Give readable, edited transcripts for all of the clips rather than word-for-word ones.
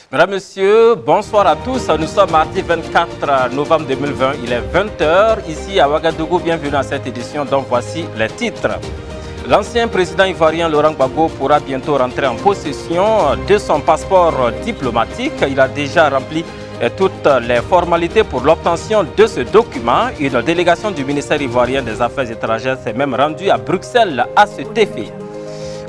Mesdames, Messieurs, bonsoir à tous. Nous sommes mardi 24 novembre 2020. Il est 20h ici à Ouagadougou. Bienvenue à cette édition dont voici les titres. L'ancien président ivoirien Laurent Gbagbo pourra bientôt rentrer en possession de son passeport diplomatique. Il a déjà rempli toutes les formalités pour l'obtention de ce document. Une délégation du ministère ivoirien des Affaires étrangères s'est même rendue à Bruxelles à cet effet.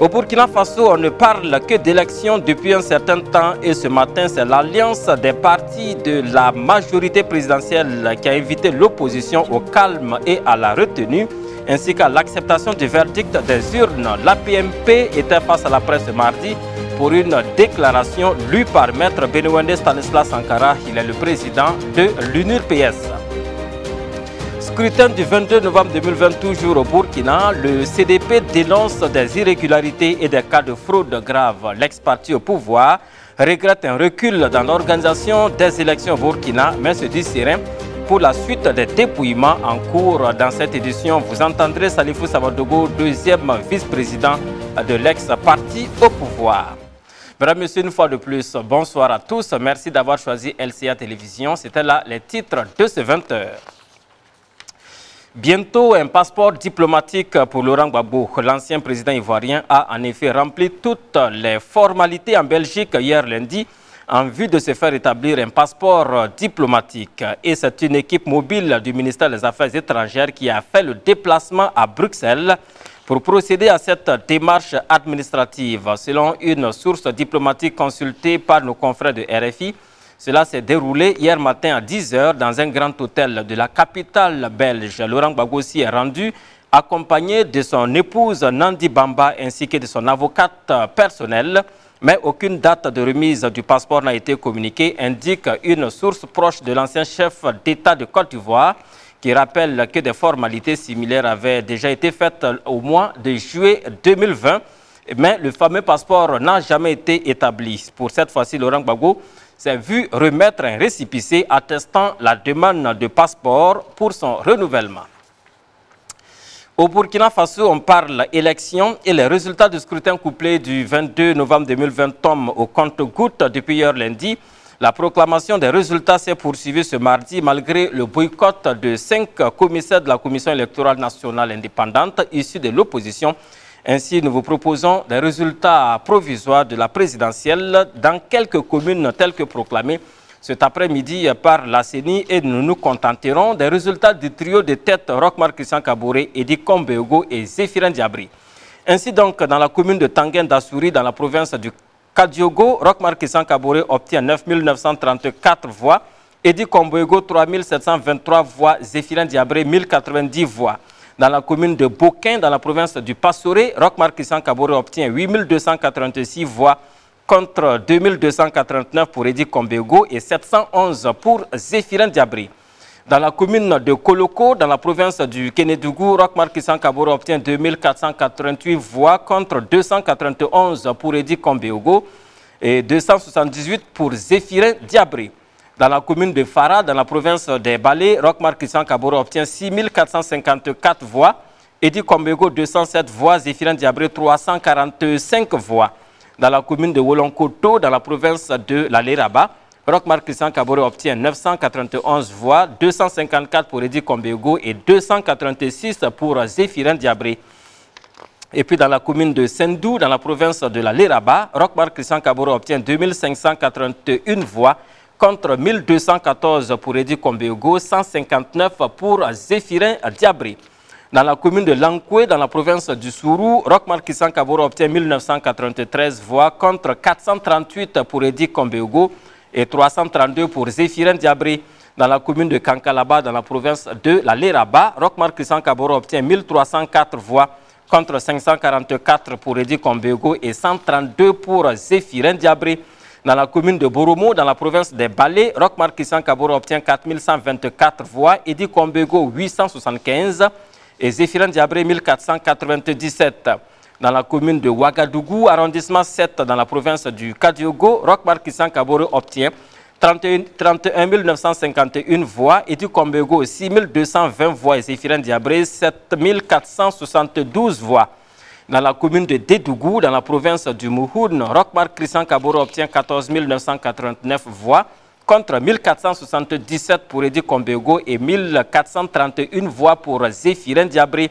Au Burkina Faso, on ne parle que d'élections depuis un certain temps et ce matin, c'est l'alliance des partis de la majorité présidentielle qui a invité l'opposition au calme et à la retenue, ainsi qu'à l'acceptation du verdict des urnes. L'APMP était face à la presse ce mardi pour une déclaration lue par Maître Benouende Stanislas Sankara. Il est le président de l'UNURPS. Scrutin du 22 novembre 2020, toujours au Burkina, le CDP dénonce des irrégularités et des cas de fraude graves. L'ex-parti au pouvoir regrette un recul dans l'organisation des élections au Burkina, mais se dit serein pour la suite des dépouillements en cours. Dans cette édition, vous entendrez Salifou Samadogo, deuxième vice-président de l'ex-parti au pouvoir. Mesdames, Messieurs, une fois de plus, bonsoir à tous. Merci d'avoir choisi LCA Télévision. C'était là les titres de ce 20h. Bientôt, un passeport diplomatique pour Laurent Gbagbo. L'ancien président ivoirien a en effet rempli toutes les formalités en Belgique hier lundi en vue de se faire établir un passeport diplomatique. Et c'est une équipe mobile du ministère des Affaires étrangères qui a fait le déplacement à Bruxelles pour procéder à cette démarche administrative. Selon une source diplomatique consultée par nos confrères de RFI, cela s'est déroulé hier matin à 10 h dans un grand hôtel de la capitale belge. Laurent Gbagbo s'y est rendu accompagné de son épouse Nandi Bamba ainsi que de son avocate personnelle. Mais aucune date de remise du passeport n'a été communiquée, indique une source proche de l'ancien chef d'État de Côte d'Ivoire qui rappelle que des formalités similaires avaient déjà été faites au mois de juillet 2020. Mais le fameux passeport n'a jamais été établi. Pour cette fois-ci, Laurent Gbagbo s'est vu remettre un récépissé attestant la demande de passeport pour son renouvellement. Au Burkina Faso, on parle élections et les résultats du scrutin couplé du 22 novembre 2020 tombent au compte-gouttes depuis hier lundi. La proclamation des résultats s'est poursuivie ce mardi malgré le boycott de 5 commissaires de la Commission électorale nationale indépendante issus de l'opposition. Ainsi, nous vous proposons des résultats provisoires de la présidentielle dans quelques communes telles que proclamées cet après-midi par la CENI et nous nous contenterons des résultats du trio de tête Roch-Marc Christian Kaboré, Edi Kombeogo et Zéphirin Diabry. Ainsi donc, dans la commune de Tanguène d'Assouri, dans la province du Kadiogo, Roch-Marc Christian Kaboré obtient 9 934 voix, Edi Kombeogo 3 723 voix, Zéphirin Diabry 1090 voix. Dans la commune de Boquin, dans la province du Passoré, Roch-Marc Christian Kaboré obtient 8 286 voix contre 2 289 pour Edi Kombeogo et 711 pour Zéphirin Diabry. Dans la commune de Koloko, dans la province du Kénédougou, Roch-Marc Christian Kaboré obtient 2 488 voix contre 291 pour Edi Kombeogo et 278 pour Zéphirin Diabry. Dans la commune de Fara, dans la province des Balais, Roch-Marc Christian Kaboré obtient 6 454 voix, Edi Kombeogo 207 voix, Zéphirin Diabry 345 voix. Dans la commune de Wolonkoto, dans la province de la Léraba, Roch-Marc Christian Kaboré obtient 991 voix, 254 pour Edi Kombeogo et 286 pour Zéphirin Diabry. Et puis dans la commune de Sendou, dans la province de la Léraba, Roch-Marc Christian Kaboré obtient 2581 voix, contre 1214 pour Edi Kombeogo, 159 pour Zéphirin Diabry. Dans la commune de Lankoué, dans la province du Sourou, Roch-Marc Christian Kaboré obtient 1993 voix contre 438 pour Edi Kombeogo et 332 pour Zéphirin Diabry. Dans la commune de Kankalaba, dans la province de la Léraba, Roch-Marc Christian Kaboré obtient 1304 voix contre 544 pour Edi Kombeogo et 132 pour Zéphirin Diabry. Dans la commune de Boromo, dans la province des Balais, Roch-Marc Christian Kaboré obtient 4124 voix, Edi Kombeogo 875 et Zéphirin Diabry 1497. Dans la commune de Ouagadougou, arrondissement 7, dans la province du Kadiogo, Roch-Marc Christian Kaboré obtient 31 951 voix, Edi Kombeogo 6 220 voix et Zéphirin Diabry 7 472 voix. Dans la commune de Dédougou, dans la province du Mouhoun, Rochmark Christian Kaboro obtient 14 989 voix contre 1477 pour Edi Kombego et 1431 voix pour Zéphirin Diabré.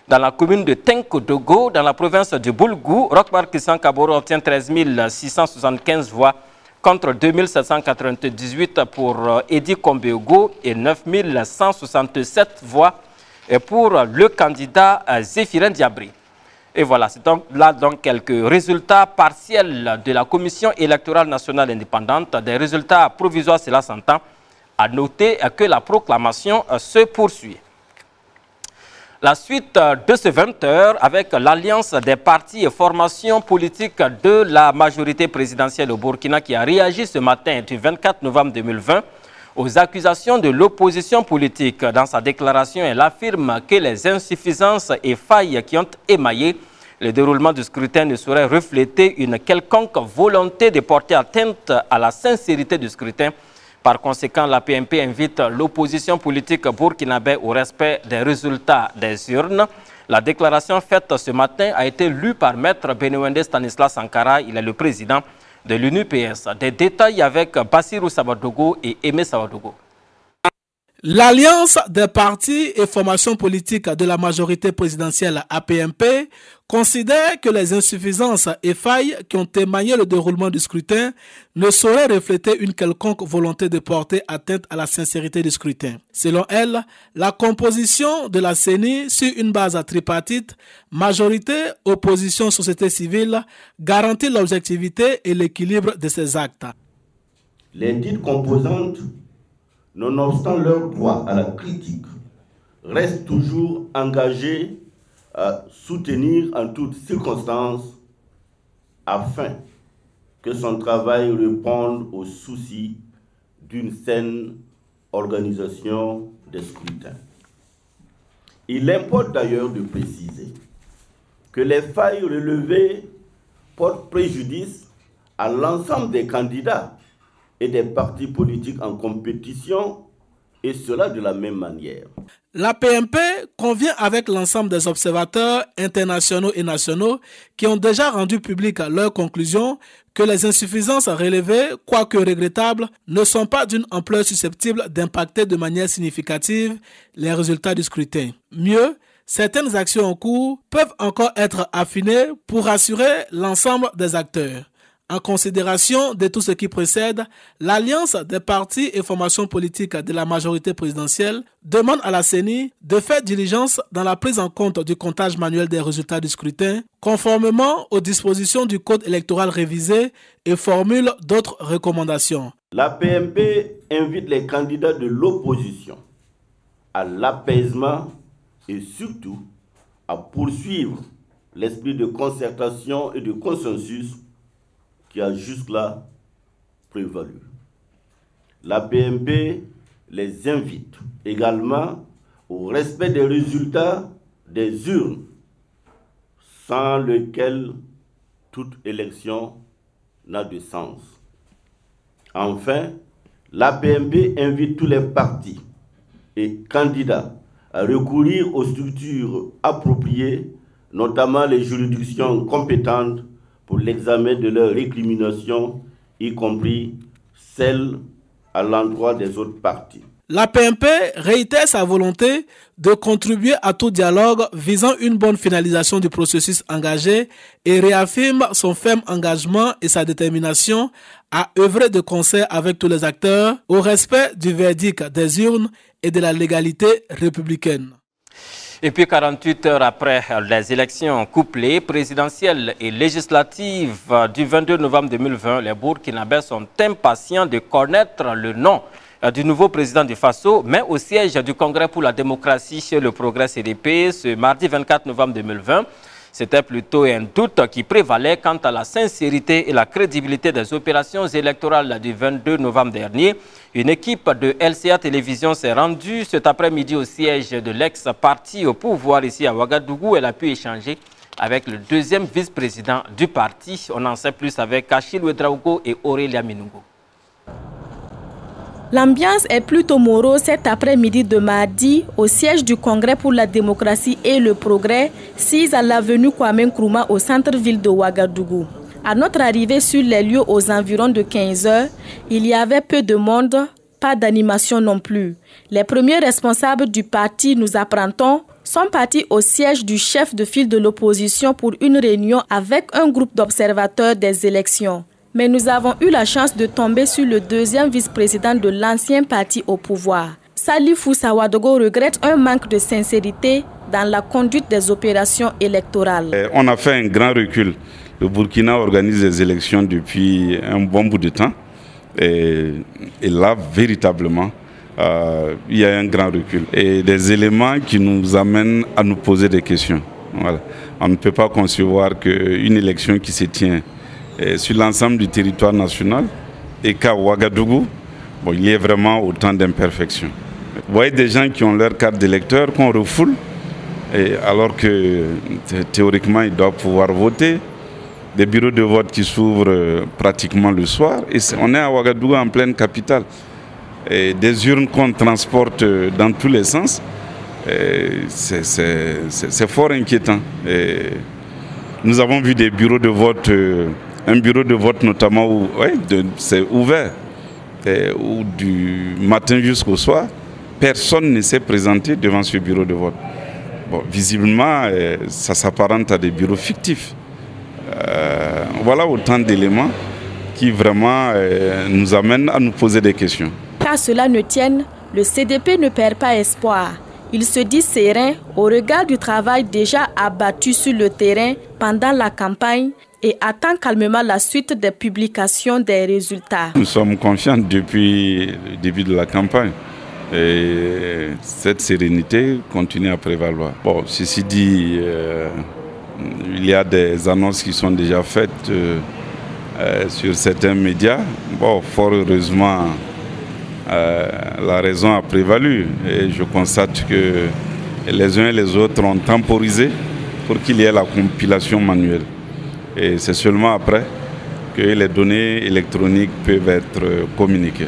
Dans la commune de Tenkodogo, dans la province de Boulgou, Rochmark Christian Kaboro obtient 13 675 voix contre 2798 pour Edi Kombego et 9 167 voix pour le candidat Zéphirin Diabré. Et voilà, c'est là donc quelques résultats partiels de la Commission électorale nationale indépendante. Des résultats provisoires, cela s'entend. À noter que la proclamation se poursuit. La suite de ce 20h avec l'alliance des partis et formations politiques de la majorité présidentielle au Burkina qui a réagi ce matin du 24 novembre 2020 aux accusations de l'opposition politique. Dans sa déclaration, elle affirme que les insuffisances et failles qui ont émaillé le déroulement du scrutin ne sauraient refléter une quelconque volonté de porter atteinte à la sincérité du scrutin. Par conséquent, la PMP invite l'opposition politique burkinabé au respect des résultats des urnes. La déclaration faite ce matin a été lue par Maître Benewende Stanislas Sankara. Il est le président de l'UNUPS. Des détails avec Bassirou Sabadogo et Aimé Sabadogo. L'alliance des partis et formations politiques de la majorité présidentielle APMP considère que les insuffisances et failles qui ont émaillé le déroulement du scrutin ne sauraient refléter une quelconque volonté de porter atteinte à la sincérité du scrutin. Selon elle, la composition de la CENI sur une base tripartite, majorité, opposition, société civile, garantit l'objectivité et l'équilibre de ces actes. Les dites composantes, nonobstant leur droit à la critique, restent toujours engagées à soutenir en toutes circonstances afin que son travail réponde aux soucis d'une saine organisation des scrutins. Il importe d'ailleurs de préciser que les failles relevées portent préjudice à l'ensemble des candidats et des partis politiques en compétition, et cela de la même manière. La PMP convient avec l'ensemble des observateurs internationaux et nationaux qui ont déjà rendu public leurs conclusions que les insuffisances relevées, quoique regrettables, ne sont pas d'une ampleur susceptible d'impacter de manière significative les résultats du scrutin. Mieux, certaines actions en cours peuvent encore être affinées pour rassurer l'ensemble des acteurs. En considération de tout ce qui précède, l'alliance des partis et formations politiques de la majorité présidentielle demande à la CENI de faire diligence dans la prise en compte du comptage manuel des résultats du scrutin, conformément aux dispositions du Code électoral révisé et formule d'autres recommandations. La PMP invite les candidats de l'opposition à l'apaisement et surtout à poursuivre l'esprit de concertation et de consensus qui a jusque-là prévalu. La PMP les invite également au respect des résultats des urnes, sans lequel toute élection n'a de sens. Enfin, la PMP invite tous les partis et candidats à recourir aux structures appropriées, notamment les juridictions compétentes pour l'examen de leurs récriminations, y compris celles à l'endroit des autres partis. La PMP réitère sa volonté de contribuer à tout dialogue visant une bonne finalisation du processus engagé et réaffirme son ferme engagement et sa détermination à œuvrer de concert avec tous les acteurs au respect du verdict des urnes et de la légalité républicaine. Et puis 48 heures après les élections couplées, présidentielles et législatives du 22 novembre 2020, les Burkinabés sont impatients de connaître le nom du nouveau président du Faso, mais au siège du Congrès pour la démocratie et le progrès CDP ce mardi 24 novembre 2020. C'était plutôt un doute qui prévalait quant à la sincérité et la crédibilité des opérations électorales du 22 novembre dernier. Une équipe de LCA Télévision s'est rendue cet après-midi au siège de l'ex-parti au pouvoir ici à Ouagadougou. Elle a pu échanger avec le deuxième vice-président du parti. On en sait plus avec Achille Ouedraogo et Aurélia Minungo. L'ambiance est plutôt morose cet après-midi de mardi au siège du Congrès pour la démocratie et le progrès, 6 à l'avenue Kwame Nkrumah au centre-ville de Ouagadougou. À notre arrivée sur les lieux aux environs de 15 h, il y avait peu de monde, pas d'animation non plus. Les premiers responsables du parti, nous apprend-on, sont partis au siège du chef de file de l'opposition pour une réunion avec un groupe d'observateurs des élections. Mais nous avons eu la chance de tomber sur le deuxième vice-président de l'ancien parti au pouvoir. Salifou Sawadogo regrette un manque de sincérité dans la conduite des opérations électorales. On a fait un grand recul. Le Burkina organise des élections depuis un bon bout de temps. Et là, véritablement, il y a un grand recul. Et des éléments qui nous amènent à nous poser des questions. Voilà. On ne peut pas concevoir qu'une élection qui se tient sur l'ensemble du territoire national et qu'à Ouagadougou, il y ait vraiment autant d'imperfections. Vous voyez des gens qui ont leur carte d'électeur qu'on refoule, alors que théoriquement ils doivent pouvoir voter. Des bureaux de vote qui s'ouvrent pratiquement le soir. Et on est à Ouagadougou en pleine capitale. Et des urnes qu'on transporte dans tous les sens, c'est fort inquiétant. Et nous avons vu des bureaux de vote, un bureau de vote notamment où c'est ouvert, où du matin jusqu'au soir, personne ne s'est présenté devant ce bureau de vote. Bon, visiblement, ça s'apparente à des bureaux fictifs. Voilà autant d'éléments qui vraiment nous amènent à nous poser des questions. Qu'à cela ne tienne, le CDP ne perd pas espoir. Il se dit serein au regard du travail déjà abattu sur le terrain pendant la campagne et attend calmement la suite des publications des résultats. Nous sommes confiants depuis le début de la campagne. Et cette sérénité continue à prévaloir. Bon, ceci dit, il y a des annonces qui sont déjà faites sur certains médias. Bon, fort heureusement, la raison a prévalu. Et je constate que les uns et les autres ont temporisé pour qu'il y ait la compilation manuelle. Et c'est seulement après que les données électroniques peuvent être communiquées.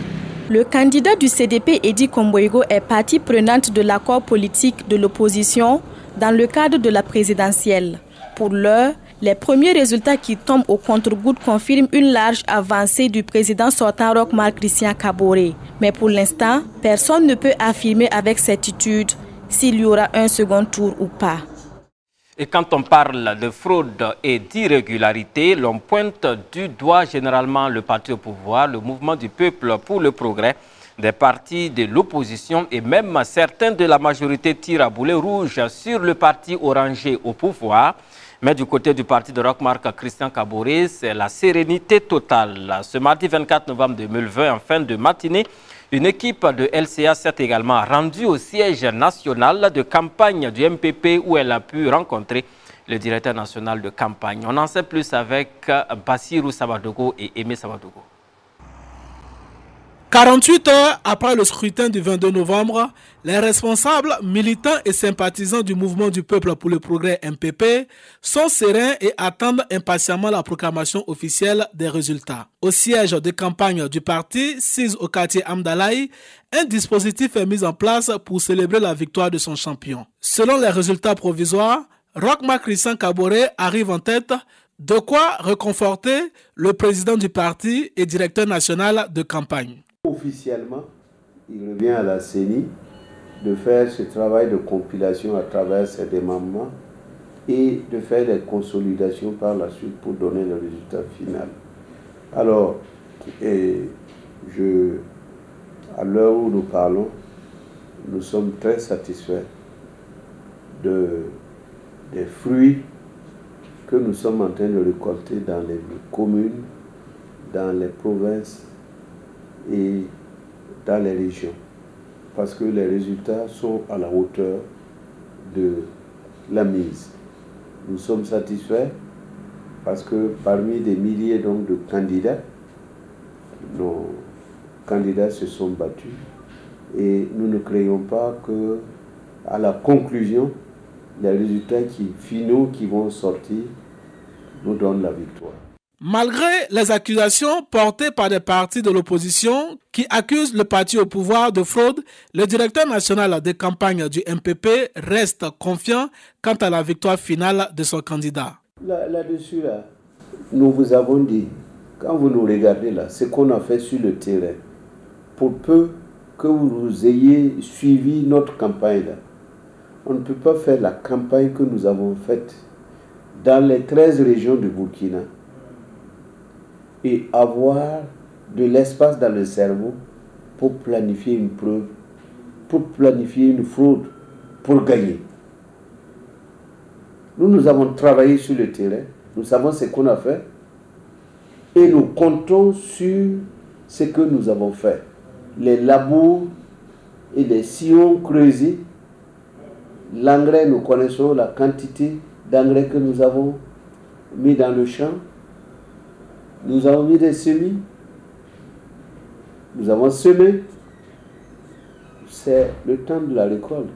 Le candidat du CDP, Edi Komboigo, est partie prenante de l'accord politique de l'opposition dans le cadre de la présidentielle. Pour l'heure, les premiers résultats qui tombent au compte-gouttes confirment une large avancée du président sortant Roch-Marc Christian Kaboré. Mais pour l'instant, personne ne peut affirmer avec certitude s'il y aura un second tour ou pas. Et quand on parle de fraude et d'irrégularité, l'on pointe du doigt généralement le parti au pouvoir, le mouvement du peuple pour le progrès, des partis de l'opposition et même certains de la majorité tirent à boulet rouge sur le parti orangé au pouvoir. Mais du côté du parti de Roch-Marc Christian Kaboré, c'est la sérénité totale. Ce mardi 24 novembre 2020, en fin de matinée, une équipe de LCA s'est également rendue au siège national de campagne du MPP où elle a pu rencontrer le directeur national de campagne. On en sait plus avec Bassirou Sabadogo et Aimé Sabadogo. 48 heures après le scrutin du 22 novembre, les responsables, militants et sympathisants du mouvement du peuple pour le progrès MPP sont sereins et attendent impatiemment la proclamation officielle des résultats. Au siège de campagne du parti, 6 au quartier Amdalaï, un dispositif est mis en place pour célébrer la victoire de son champion. Selon les résultats provisoires, Roch-Marc Christian Kaboré arrive en tête, de quoi réconforter le président du parti et directeur national de campagne. Officiellement, il revient à la CENI de faire ce travail de compilation à travers ses démembrements et de faire des consolidations par la suite pour donner le résultat final. Alors, à l'heure où nous parlons, nous sommes très satisfaits des fruits que nous sommes en train de récolter dans les communes, dans les provinces et dans les régions, parce que les résultats sont à la hauteur de la mise. Nous sommes satisfaits parce que parmi des milliers donc de candidats, nos candidats se sont battus et nous ne croyons pas que à la conclusion, les résultats finaux qui vont sortir nous donnent la victoire. Malgré les accusations portées par des partis de l'opposition qui accusent le parti au pouvoir de fraude, le directeur national de campagne du MPP reste confiant quant à la victoire finale de son candidat. Là-dessus, nous vous avons dit, quand vous nous regardez là, ce qu'on a fait sur le terrain, pour peu que vous ayez suivi notre campagne là, on ne peut pas faire la campagne que nous avons faite dans les 13 régions de Burkina et avoir de l'espace dans le cerveau pour planifier une preuve, pour planifier une fraude, pour gagner. Nous avons travaillé sur le terrain, nous savons ce qu'on a fait et nous comptons sur ce que nous avons fait. Les labours et les sillons creusés, l'engrais, nous connaissons la quantité d'engrais que nous avons mis dans le champ. Nous avons mis des semis. Nous avons semé. C'est le temps de la récolte.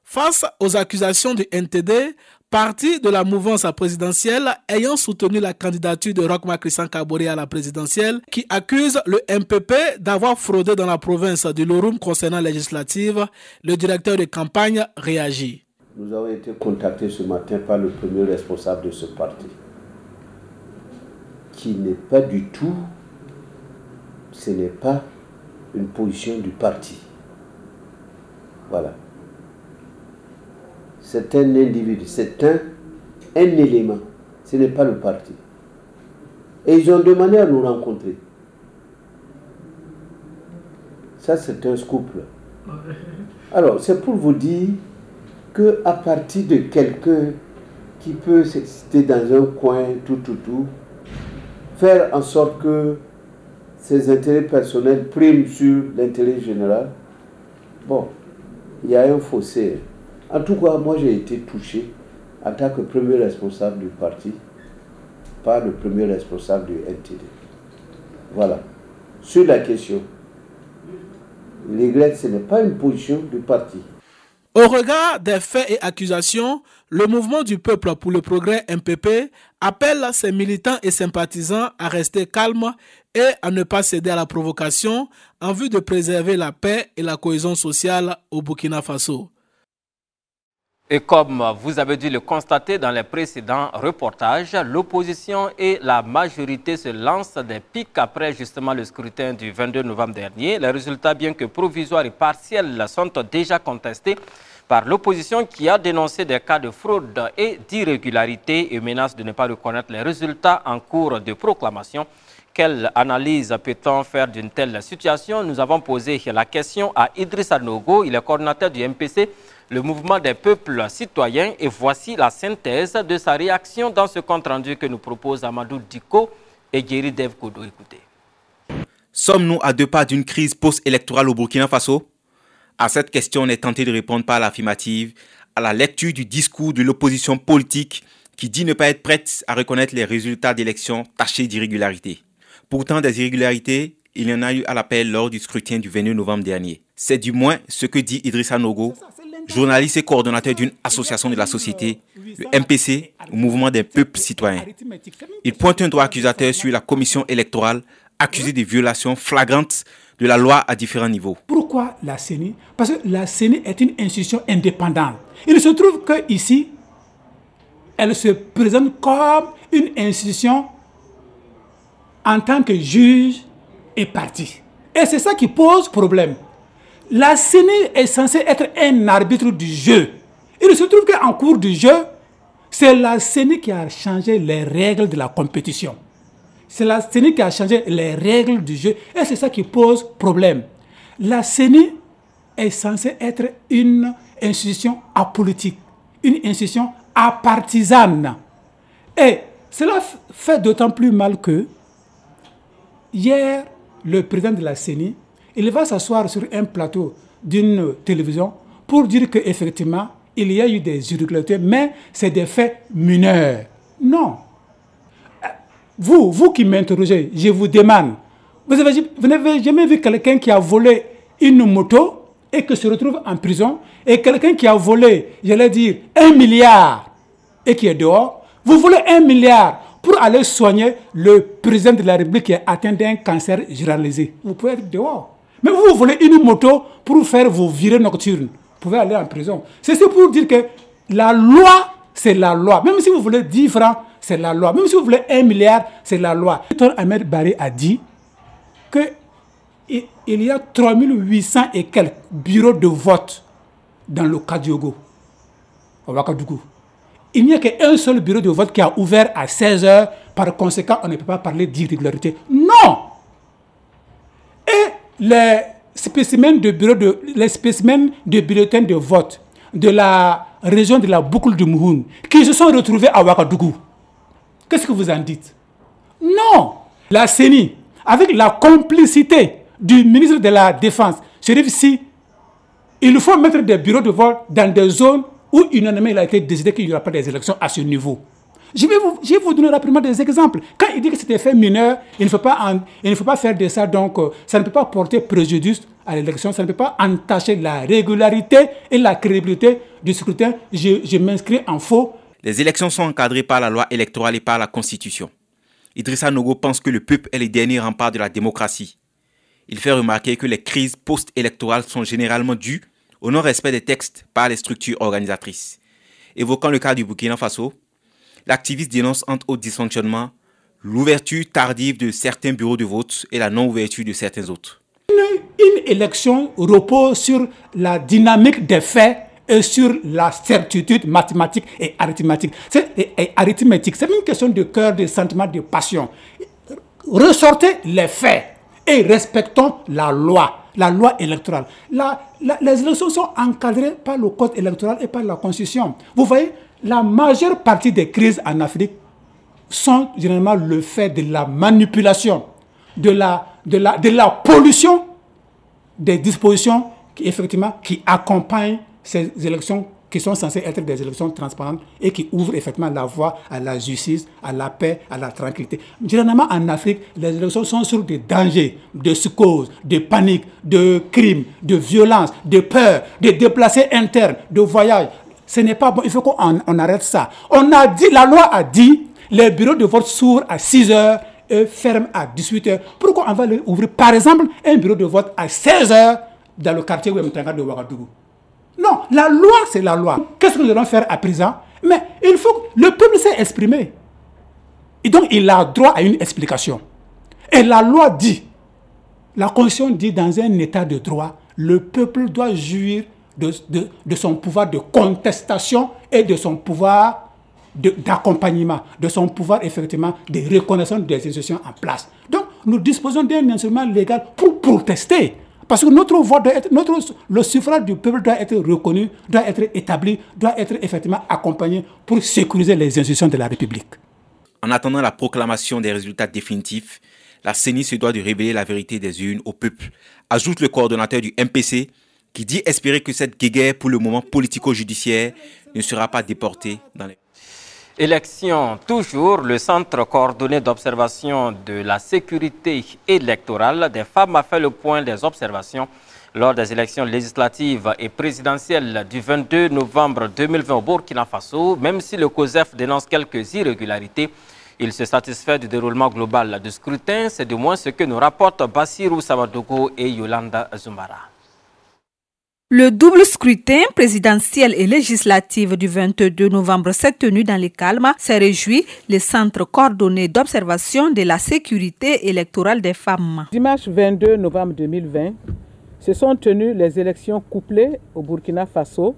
Face aux accusations du NTD, parti de la mouvance présidentielle ayant soutenu la candidature de Roch-Marc Christian Kaboré à la présidentielle, qui accuse le MPP d'avoir fraudé dans la province du Loroum concernant les législatives, le directeur de campagne réagit. Nous avons été contactés ce matin par le premier responsable de ce parti, qui n'est pas du tout, ce n'est pas une position du parti. Voilà. C'est un individu, c'est un élément, ce n'est pas le parti. Et ils ont demandé à nous rencontrer. Ça, c'est un scoop. Alors, c'est pour vous dire qu'à partir de quelqu'un qui peut s'exciter dans un coin, tout, faire en sorte que ses intérêts personnels priment sur l'intérêt général, bon, il y a un fossé. En tout cas, moi j'ai été touché en tant que premier responsable du parti par le premier responsable du NTD. Voilà. Sur la question, les Grecs, ce n'est pas une position du parti. Au regard des faits et accusations, le mouvement du peuple pour le progrès MPP appelle ses militants et sympathisants à rester calmes et à ne pas céder à la provocation en vue de préserver la paix et la cohésion sociale au Burkina Faso. Et comme vous avez dû le constater dans les précédents reportages, l'opposition et la majorité se lancent des pics après justement le scrutin du 22 novembre dernier. Les résultats, bien que provisoires et partiels, sont déjà contestés par l'opposition qui a dénoncé des cas de fraude et d'irrégularité et menace de ne pas reconnaître les résultats en cours de proclamation. Quelle analyse peut-on faire d'une telle situation? Nous avons posé la question à Idrissa Nogo, il est coordinateur du MPC, le mouvement des peuples citoyens, et voici la synthèse de sa réaction dans ce compte-rendu que nous propose Amadou Diko et Jerry Dev Kodo. Écoutez. Sommes-nous à 2 pas d'une crise post-électorale au Burkina Faso? À cette question, on est tenté de répondre par l'affirmative à la lecture du discours de l'opposition politique qui dit ne pas être prête à reconnaître les résultats d'élections tachés d'irrégularité. Pourtant, des irrégularités, il y en a eu à l'appel lors du scrutin du 22 novembre dernier. C'est du moins ce que dit Idrissa Nogo, journaliste et coordonnateur d'une association de la société, le MPC, le mouvement des peuples citoyens. Il pointe un doigt accusateur sur la commission électorale accusée de violations flagrantes de la loi à différents niveaux. Pourquoi la CENI? Parce que la CENI est une institution indépendante. Il se trouve qu'ici, elle se présente comme une institution en tant que juge et partie. Et c'est ça qui pose problème. La CENI est censée être un arbitre du jeu. Il se trouve qu'en cours du jeu, c'est la CENI qui a changé les règles de la compétition. C'est la CENI qui a changé les règles du jeu et c'est ça qui pose problème. La CENI est censée être une institution apolitique, une institution apartisane. Et cela fait d'autant plus mal que hier, le président de la CENI, il va s'asseoir sur un plateau d'une télévision pour dire qu'effectivement, il y a eu des irrégularités, mais c'est des faits mineurs. Non. Vous qui m'interrogez, je vous demande, vous n'avez jamais vu quelqu'un qui a volé une moto et qui se retrouve en prison, et quelqu'un qui a volé, j'allais dire, 1 milliard et qui est dehors? Vous volez 1 milliard pour aller soigner le président de la République qui est atteint d'un cancer généralisé. Vous pouvez être dehors. Mais vous voulez une moto pour faire vos virées nocturnes. Vous pouvez aller en prison. C'est pour dire que la loi, c'est la loi. Même si vous voulez 10 francs, c'est la loi. Même si vous voulez 1 milliard, c'est la loi. Ahmed Barry a dit qu'il y a 3800 et quelques bureaux de vote dans le Kadiogo, au Ouagadougou. Il n'y a qu'un seul bureau de vote qui a ouvert à 16h. Par conséquent, on ne peut pas parler d'irrégularité. Non! Et les spécimens de bulletins de vote de la région de la boucle de Mouhoun qui se sont retrouvés à Ouagadougou, qu'est-ce que vous en dites? Non! La CENI, avec la complicité du ministre de la Défense, Chérif Sy, il faut mettre des bureaux de vote dans des zones où unanimement il a été décidé qu'il n'y aura pas des élections à ce niveau. Je vais vous donner rapidement des exemples. Quand il dit que c'était fait mineur, il ne faut pas faire de ça, donc ça ne peut pas porter préjudice à l'élection, ça ne peut pas entacher la régularité et la crédibilité du scrutin. Je m'inscris en faux. Les élections sont encadrées par la loi électorale et par la Constitution. Idrissa Nogo pense que le peuple est le dernier rempart de la démocratie. Il fait remarquer que les crises post-électorales sont généralement dues au non-respect des textes par les structures organisatrices. Évoquant le cas du Burkina Faso, l'activiste dénonce entre autres dysfonctionnements l'ouverture tardive de certains bureaux de vote et la non-ouverture de certains autres. Une élection repose sur la dynamique des faits et sur la certitude mathématique et arithmétique. C'est une question de cœur, de sentiment, de passion. Ressortez les faits et respectons la loi électorale. Les élections sont encadrées par le code électoral et par la Constitution. Vous voyez, la majeure partie des crises en Afrique sont généralement le fait de la manipulation, de la pollution des dispositions qui accompagnent ces élections qui sont censées être des élections transparentes et qui ouvrent effectivement la voie à la justice, à la paix, à la tranquillité. Généralement en Afrique, les élections sont sur des dangers, de psychose, de panique, de crimes, de violence, de peur, de déplacés internes, de voyages. Ce n'est pas bon, il faut qu'on arrête ça. La loi a dit, les bureaux de vote s'ouvrent à 6h et ferment à 18h. Pourquoi on va ouvrir, par exemple, un bureau de vote à 16h dans le quartier de Ouagadougou? Non, la loi, c'est la loi. Qu'est-ce que nous allons faire à présent? Mais il faut que le peuple s'est exprimé. Et donc, il a droit à une explication. Et la loi dit, la Constitution dit, dans un état de droit, le peuple doit jouir de son pouvoir de contestation et de son pouvoir d'accompagnement, de son pouvoir, effectivement, de reconnaissance des institutions en place. Donc, nous disposons d'un instrument légal pour protester. Parce que notre voix doit être, le suffrage du peuple doit être reconnu, doit être établi, doit être effectivement accompagné pour sécuriser les institutions de la République. En attendant la proclamation des résultats définitifs, la CENI se doit de révéler la vérité des urnes au peuple, ajoute le coordonnateur du MPC, qui dit espérer que cette guéguerre pour le moment politico-judiciaire ne sera pas déportée dans les... Élection toujours, le Centre coordonné d'observation de la sécurité électorale des femmes a fait le point des observations lors des élections législatives et présidentielles du 22 novembre 2020 au Burkina Faso. Même si le COSEF dénonce quelques irrégularités, il se satisfait du déroulement global du scrutin. C'est du moins ce que nous rapportent Bassirou Samadogo et Yolanda Zumbara. Le double scrutin présidentiel et législatif du 22 novembre s'est tenu dans le calme, s'est réjoui le Centre coordonné d'observation de la sécurité électorale des femmes. Dimanche 22 novembre 2020, se sont tenues les élections couplées au Burkina Faso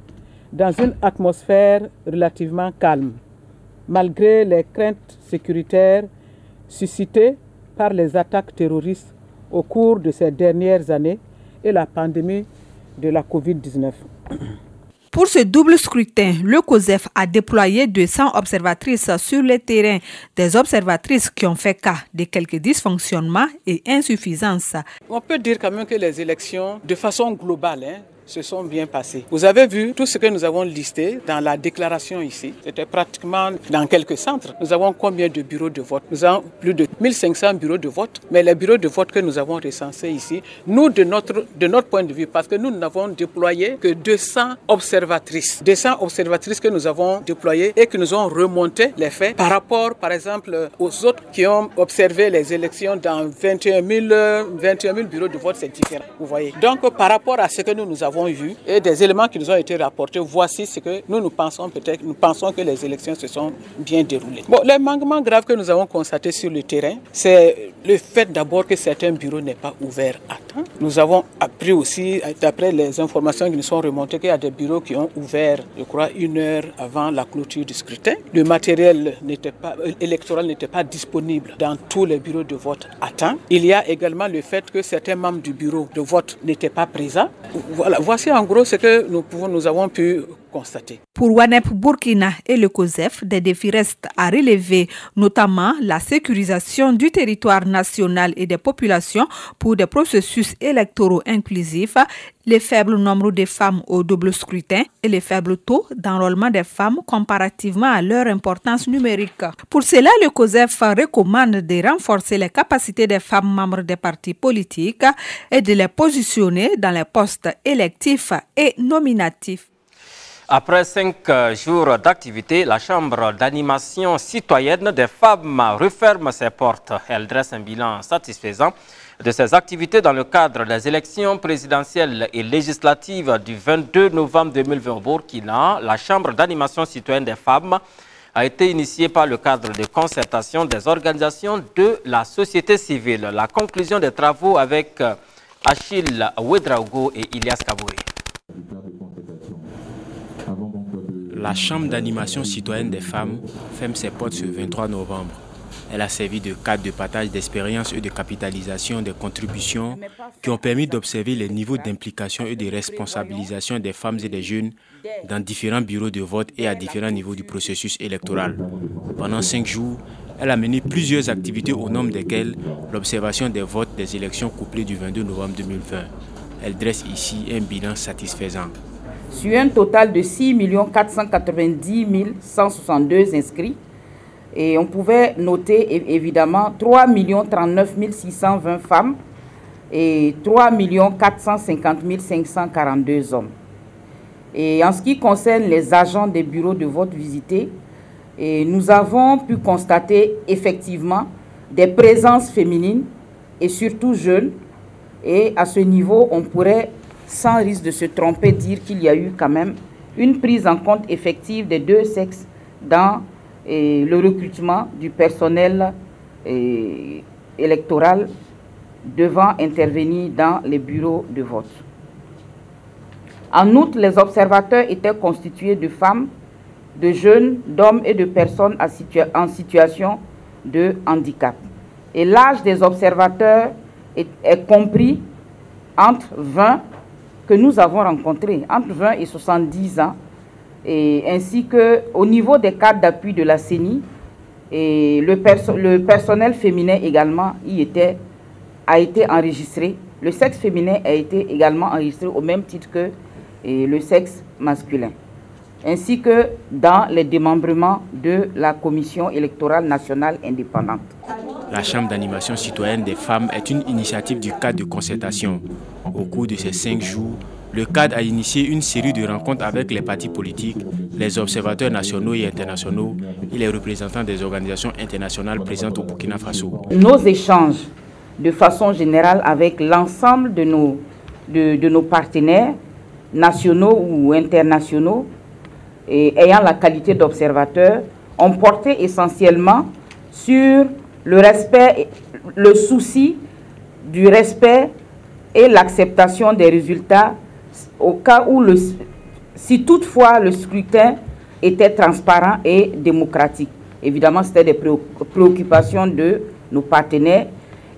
dans une atmosphère relativement calme, malgré les craintes sécuritaires suscitées par les attaques terroristes au cours de ces dernières années et la pandémie de la Covid-19. Pour ce double scrutin, le COSEF a déployé 200 observatrices sur le terrain, des observatrices qui ont fait cas de quelques dysfonctionnements et insuffisances. On peut dire quand même que les élections, de façon globale, se sont bien passées. Vous avez vu tout ce que nous avons listé dans la déclaration ici. C'était pratiquement dans quelques centres. Nous avons combien de bureaux de vote? Nous avons plus de 1500 bureaux de vote. Mais les bureaux de vote que nous avons recensés ici, nous, de notre point de vue, parce que nous n'avons déployé que 200 observatrices. 200 observatrices que nous avons déployées et que nous avons remonté les faits par rapport, par exemple, aux autres qui ont observé les élections dans 21 000 bureaux de vote, c'est différent. Vous voyez. Donc, par rapport à ce que nous avons vu et des éléments qui nous ont été rapportés, voici ce que nous pensons peut-être. Nous pensons que les élections se sont bien déroulées. Bon, les manquements graves que nous avons constatés sur le terrain, c'est le fait d'abord que certains bureaux n'est pas ouverts à temps. Nous avons appris aussi, d'après les informations qui nous sont remontées, qu'il y a des bureaux qui ont ouvert, je crois, 1 heure avant la clôture du scrutin. Le matériel électoral n'était pas disponible dans tous les bureaux de vote à temps. Il y a également le fait que certains membres du bureau de vote n'étaient pas présents. Voilà, voici en gros ce que nous avons pu constater. Pour WANEP Burkina et le COSEF, des défis restent à relever, notamment la sécurisation du territoire national et des populations pour des processus électoraux inclusifs, les faibles nombres de femmes au double scrutin et les faibles taux d'enrôlement des femmes comparativement à leur importance numérique. Pour cela, le COSEF recommande de renforcer les capacités des femmes membres des partis politiques et de les positionner dans les postes électifs et nominatifs. Après 5 jours d'activité, la Chambre d'animation citoyenne des femmes referme ses portes. Elle dresse un bilan satisfaisant de ses activités dans le cadre des élections présidentielles et législatives du 22 novembre 2020 au Burkina. La Chambre d'animation citoyenne des femmes a été initiée par le cadre de concertation des organisations de la société civile. La conclusion des travaux avec Achille Ouedraogo et Ilias Kabouri. La Chambre d'animation citoyenne des femmes ferme ses portes ce 23 novembre. Elle a servi de cadre de partage d'expériences et de capitalisation des contributions qui ont permis d'observer les niveaux d'implication et de responsabilisation des femmes et des jeunes dans différents bureaux de vote et à différents niveaux du processus électoral. Pendant 5 jours, elle a mené plusieurs activités au nombre desquelles l'observation des votes des élections couplées du 22 novembre 2020. Elle dresse ici un bilan satisfaisant. Sur un total de 6 490 162 inscrits, et on pouvait noter évidemment 3 039 620 femmes et 3 450 542 hommes. Et en ce qui concerne les agents des bureaux de vote visités, nous avons pu constater effectivement des présences féminines et surtout jeunes. Et à ce niveau, on pourrait, sans risque de se tromper, dire qu'il y a eu quand même une prise en compte effective des deux sexes dans le recrutement du personnel électoral devant intervenir dans les bureaux de vote. En outre, les observateurs étaient constitués de femmes, de jeunes, d'hommes et de personnes en situation de handicap. Et l'âge des observateurs est compris entre 20 que nous avons rencontrés, entre 20 et 70 ans, et ainsi qu'au niveau des cadres d'appui de la CENI, et le personnel féminin également a été enregistré. Le sexe féminin a été également enregistré au même titre que le sexe masculin, ainsi que dans les démembrements de la Commission électorale nationale indépendante. La Chambre d'animation citoyenne des femmes est une initiative du cadre de concertation. Au cours de ces 5 jours, le cadre a initié une série de rencontres avec les partis politiques, les observateurs nationaux et internationaux et les représentants des organisations internationales présentes au Burkina Faso. Nos échanges, de façon générale, avec l'ensemble de nos partenaires nationaux ou internationaux et ayant la qualité d'observateurs, ont porté essentiellement sur le respect, le souci du respect et l'acceptation des résultats au cas où, si toutefois le scrutin était transparent et démocratique. Évidemment, c'était des préoccupations de nos partenaires.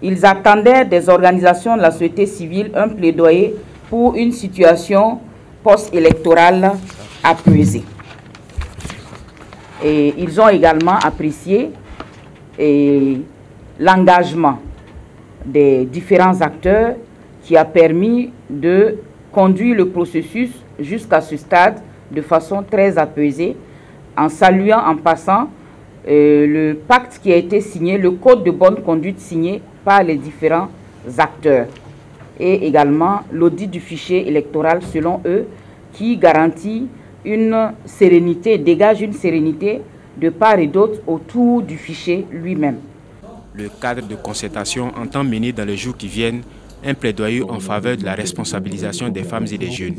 Ils attendaient des organisations de la société civile un plaidoyer pour une situation post-électorale apaisée. Et ils ont également apprécié l'engagement des différents acteurs qui a permis de conduit le processus jusqu'à ce stade de façon très apaisée, en saluant en passant le pacte qui a été signé, le code de bonne conduite signé par les différents acteurs, et également l'audit du fichier électoral selon eux qui garantit une sérénité, dégage une sérénité de part et d'autre autour du fichier lui-même. Le cadre de concertation entend mener dans les jours qui viennent un plaidoyer en faveur de la responsabilisation des femmes et des jeunes.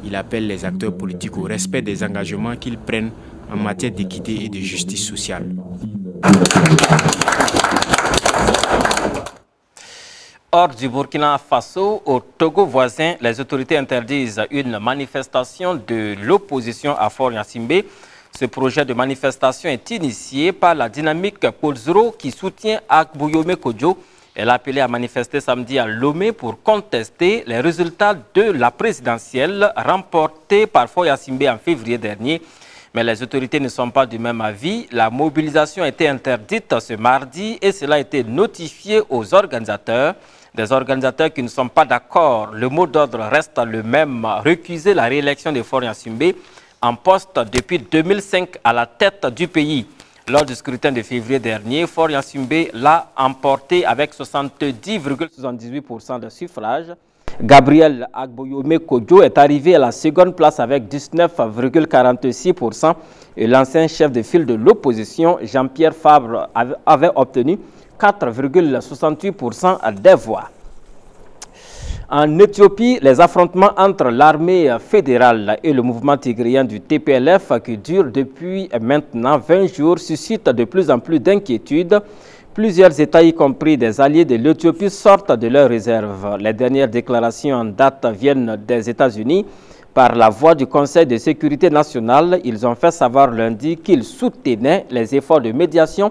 Il appelle les acteurs politiques au respect des engagements qu'ils prennent en matière d'équité et de justice sociale. Hors du Burkina Faso, au Togo voisin, les autorités interdisent une manifestation de l'opposition à Fort Gnassingbé. Ce projet de manifestation est initié par la dynamique Polzro qui soutient Akbouyome Kodjo. Elle a appelé à manifester samedi à Lomé pour contester les résultats de la présidentielle remportée par Fort Gnassingbé en février dernier. Mais les autorités ne sont pas du même avis. La mobilisation a été interdite ce mardi et cela a été notifié aux organisateurs. Des organisateurs qui ne sont pas d'accord. Le mot d'ordre reste le même, recuser la réélection de Fort Gnassingbé en poste depuis 2005 à la tête du pays. Lors du scrutin de février dernier, Fort Gnassingbé l'a emporté avec 70,78% de suffrages. Gabriel Akbouyome Kodjo est arrivé à la seconde place avec 19,46% et l'ancien chef de file de l'opposition, Jean-Pierre Fabre, avait obtenu 4,68% des voix. En Éthiopie, les affrontements entre l'armée fédérale et le mouvement tigrien du TPLF qui durent depuis maintenant 20 jours suscitent de plus en plus d'inquiétudes. Plusieurs États, y compris des alliés de l'Éthiopie, sortent de leurs réserves. Les dernières déclarations en date viennent des États-Unis. Par la voix du Conseil de sécurité nationale, ils ont fait savoir lundi qu'ils soutenaient les efforts de médiation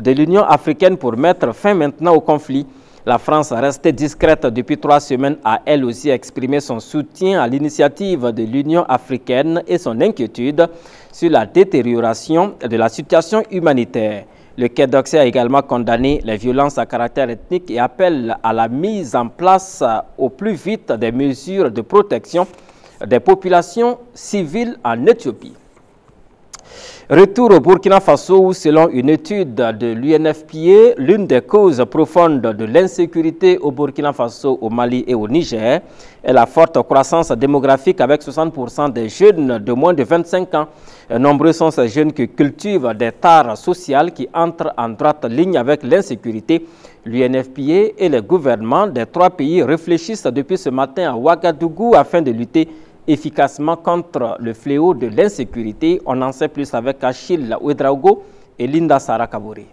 de l'Union africaine pour mettre fin maintenant au conflit. La France, restée discrète depuis 3 semaines, a elle aussi exprimé son soutien à l'initiative de l'Union africaine et son inquiétude sur la détérioration de la situation humanitaire. Le Quai d'Orsay a également condamné les violences à caractère ethnique et appelle à la mise en place au plus vite des mesures de protection des populations civiles en Éthiopie. Retour au Burkina Faso où, selon une étude de l'UNFPA, l'une des causes profondes de l'insécurité au Burkina Faso, au Mali et au Niger est la forte croissance démographique avec 60% des jeunes de moins de 25 ans. Nombreux sont ces jeunes qui cultivent des tares sociales qui entrent en droite ligne avec l'insécurité. L'UNFPA et les gouvernements des 3 pays réfléchissent depuis ce matin à Ouagadougou afin de lutter efficacement contre le fléau de l'insécurité. On en sait plus avec Achille Ouedraogo et Linda Sarakabouri.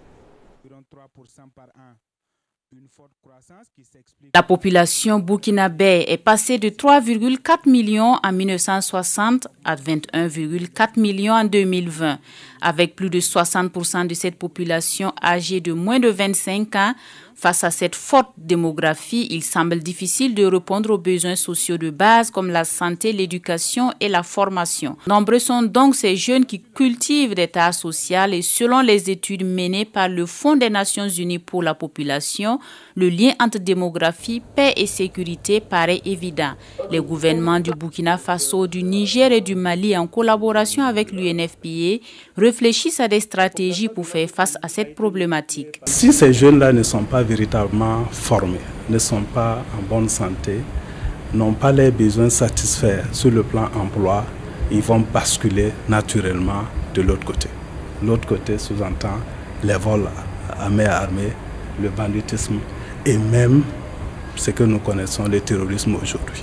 La population burkinabé est passée de 3,4 millions en 1960 à 21,4 millions en 2020. Avec plus de 60% de cette population âgée de moins de 25 ans, face à cette forte démographie, il semble difficile de répondre aux besoins sociaux de base comme la santé, l'éducation et la formation. Nombreux sont donc ces jeunes qui cultivent des tares sociales et selon les études menées par le Fonds des Nations Unies pour la population, le lien entre démographie, paix et sécurité paraît évident. Les gouvernements du Burkina Faso, du Niger et du Mali, en collaboration avec l'UNFPA, réfléchissent à des stratégies pour faire face à cette problématique. Si ces jeunes-là ne sont pas véritablement formés, ne sont pas en bonne santé, n'ont pas les besoins satisfaits sur le plan emploi, ils vont basculer naturellement de l'autre côté. L'autre côté sous-entend les vols à main armée, le banditisme et même ce que nous connaissons, le terrorisme aujourd'hui.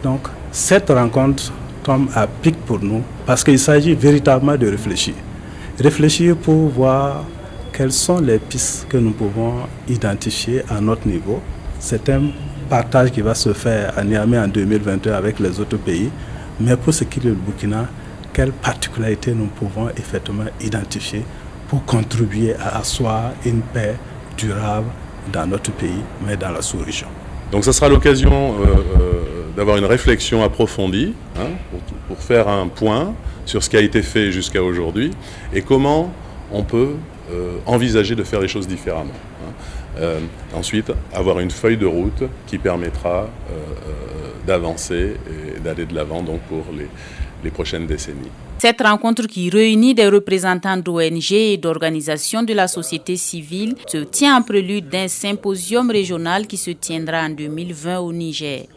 Donc cette rencontre tombe à pic pour nous parce qu'il s'agit véritablement de réfléchir. Réfléchir pour voir quelles sont les pistes que nous pouvons identifier à notre niveau. C'est un partage qui va se faire à Niamey en 2021 avec les autres pays. Mais pour ce qui est du Burkina, quelles particularités nous pouvons effectivement identifier pour contribuer à asseoir une paix durable dans notre pays, mais dans la sous-région. Donc ça sera l'occasion d'avoir une réflexion approfondie pour faire un point sur ce qui a été fait jusqu'à aujourd'hui et comment on peut envisager de faire les choses différemment. Ensuite, avoir une feuille de route qui permettra d'avancer et d'aller de l'avant donc pour les prochaines décennies. Cette rencontre qui réunit des représentants d'ONG et d'organisations de la société civile se tient en prélude d'un symposium régional qui se tiendra en 2020 au Niger.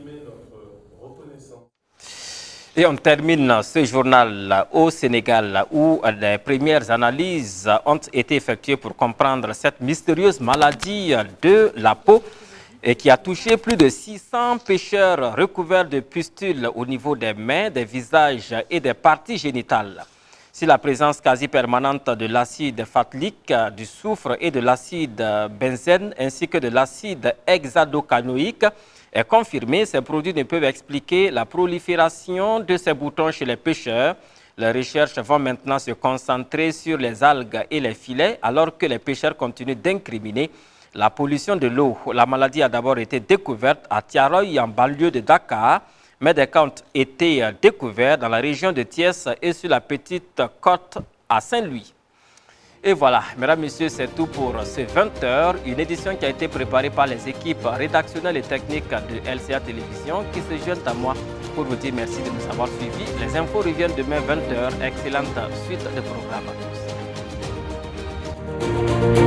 Et on termine ce journal au Sénégal où les premières analyses ont été effectuées pour comprendre cette mystérieuse maladie de la peau et qui a touché plus de 600 pêcheurs recouverts de pustules au niveau des mains, des visages et des parties génitales. Si la présence quasi permanente de l'acide fatlique, du soufre et de l'acide benzène ainsi que de l'acide hexadocanoïque est confirmée, ces produits ne peuvent expliquer la prolifération de ces boutons chez les pêcheurs. Les recherches vont maintenant se concentrer sur les algues et les filets alors que les pêcheurs continuent d'incriminer la pollution de l'eau. La maladie a d'abord été découverte à Tiaroy, en banlieue de Dakar, mais des cas ont été découverts dans la région de Thiès et sur la petite côte à Saint-Louis. Et voilà, mesdames, messieurs, c'est tout pour ce 20h. Une édition qui a été préparée par les équipes rédactionnelles et techniques de LCA Télévision qui se joignent à moi pour vous dire merci de nous avoir suivis. Les infos reviennent demain 20h. Excellente suite de programme à tous.